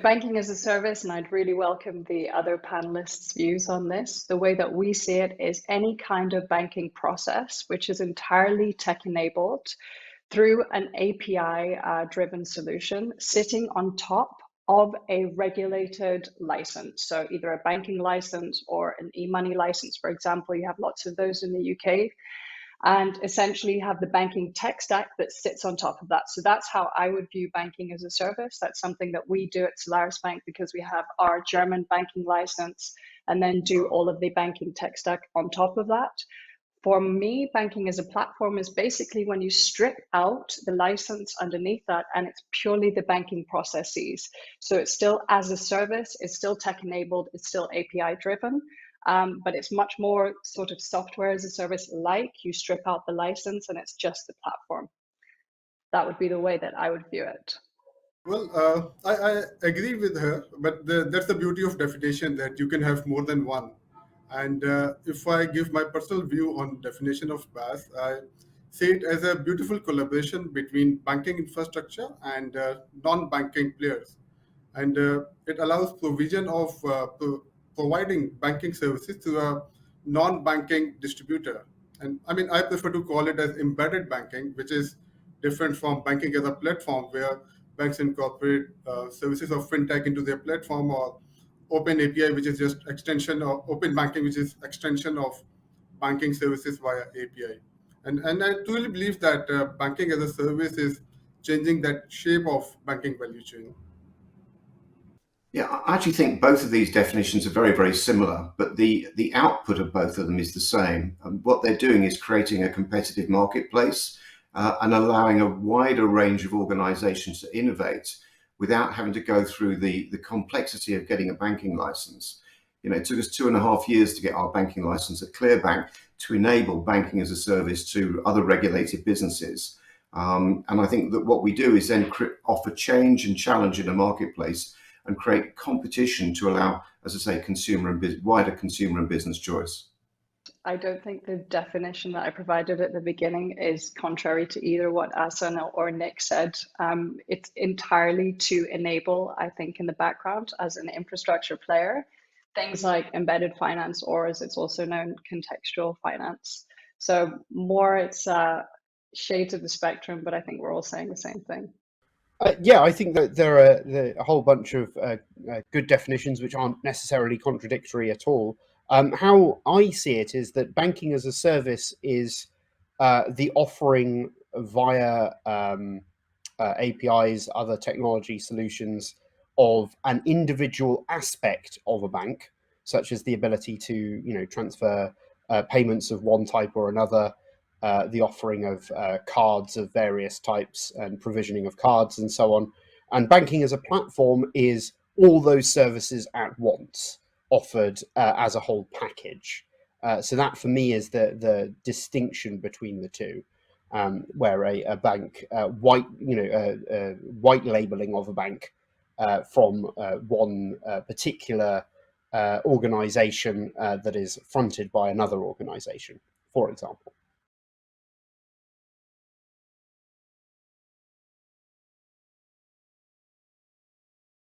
Banking as a service, and I'd really welcome the other panelists' views on this. The way that we see it is any kind of banking process which is entirely tech enabled through an API driven solution sitting on top of a regulated license. So either a banking license or an e-money license, for example. You have lots of those in the UK. And essentially have the banking tech stack that sits on top of that. So that's how I would view banking as a service. That's something that we do at Solarisbank because we have our German banking license and then do all of the banking tech stack on top of that. For me, banking as a platform is basically when you strip out the license underneath that and it's purely the banking processes. So it's still as a service, it's still tech enabled, it's still API driven. But it's much more sort of software as a service, like you strip out the license and it's just the platform. That would be the way that I would view it. Well, I agree with her, but that's the beauty of definition, that you can have more than one. And if I give my personal view on definition of BaaS, I see it as a beautiful collaboration between banking infrastructure and non-banking players. And it allows provision of providing banking services to a non-banking distributor. And I mean, I prefer to call it as embedded banking, which is different from banking as a platform where banks incorporate services of fintech into their platform, or open API, which is just extension of open banking, which is extension of banking services via API. And I truly believe that banking as a service is changing that shape of banking value chain. Yeah, I actually think both of these definitions are very, very similar, but the output of both of them is the same. And what they're doing is creating a competitive marketplace and allowing a wider range of organizations to innovate without having to go through the complexity of getting a banking license. You know, it took us 2.5 years to get our banking license at ClearBank to enable banking as a service to other regulated businesses. And I think that what we do is then offer change and challenge in a marketplace and create competition to allow, as I say, wider consumer and business choice. I don't think the definition that I provided at the beginning is contrary to either what Ahsan or Nick said. It's entirely to enable, I think, in the background as an infrastructure player, things like embedded finance, or as it's also known, contextual finance. So more it's shades of the spectrum, but I think we're all saying the same thing. Yeah, I think that there are a whole bunch of good definitions which aren't necessarily contradictory at all. How I see it is that banking as a service is the offering via APIs, other technology solutions of an individual aspect of a bank, such as the ability to transfer payments of one type or another, the offering of cards of various types and provisioning of cards and so on. And banking as a platform is all those services at once, offered as a whole package. So that for me is the distinction between the two, where a bank white labeling of a bank from one particular organization that is fronted by another organization, for example.